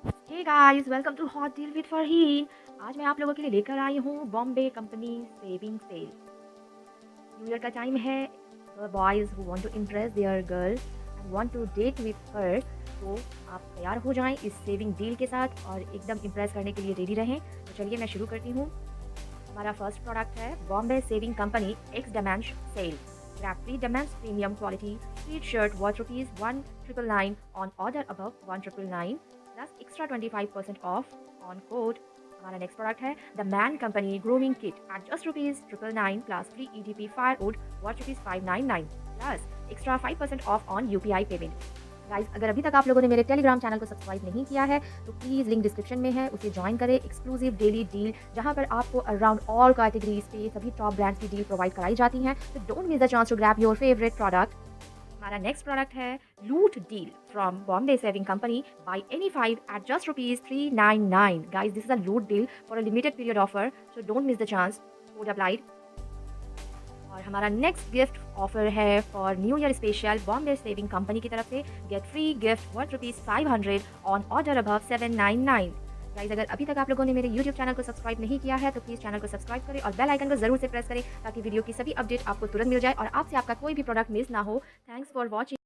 Hey guys, welcome to hot deal with Farheen. आज मैं आप लोगों के लिए लेकर आई हूँ Bombay company saving sale. New year का टाइम है। Boys who want to impress their girl and want to date with her, तो आप तैयार हो जाएं इस सेविंग डील के साथ और एकदम इम्प्रेस करने के लिए रेडी रहें। तो चलिए मैं शुरू करती हूँ। हमारा फर्स्ट प्रोडक्ट है Bombay shaving company X Damensch sale. Grab 3 Damensch premium quality street shirt worth ₹1,999 on order above 1,999 plus extra 25% off on code. हमारा नेक्स्ट प्रोडक्ट है the man company grooming kit at just ₹999 plus free EDP firewood worth ₹599 plus extra 5% off on UPI payment. Guys, अगर अभी तक आप लोगों ने मेरे Telegram channel को सब्सक्राइब नहीं किया है तो प्लीज़ लिंक डिस्क्रिप्शन में है, उसे ज्वाइन करें। एक्सक्लूसिव डेली डील जहां पर आपको अराउंड ऑल कैटेगरीज पे सभी टॉप ब्रांड्स की डील प्रोवाइड कराई जाती हैं। तो don't miss the chance to grab your favourite product. हमारा नेक्स्ट प्रोडक्ट है लूट deal from Bombay shaving company buy any 5 at just ₹399। Guys, this is a लूट deal for a limited period offer, so don't miss the chance. Code applied. और हमारा next gift offer है for new year special Bombay shaving company की तरफ से get free gift worth ₹500 on order above 799। Guys, अगर अभी तक आप लोगों ने मेरे यूट्यूब चैनल को सब्सक्राइब नहीं किया है तो प्लीज़ चैनल को सब्सक्राइब करें और बेल आइकन को जरूर से प्रेस करें ताकि वीडियो की सभी अपडेट आपको तुरंत मिल जाए और आपसे आपका कोई भी प्रोडक्ट मिस ना हो। Thanks for watching.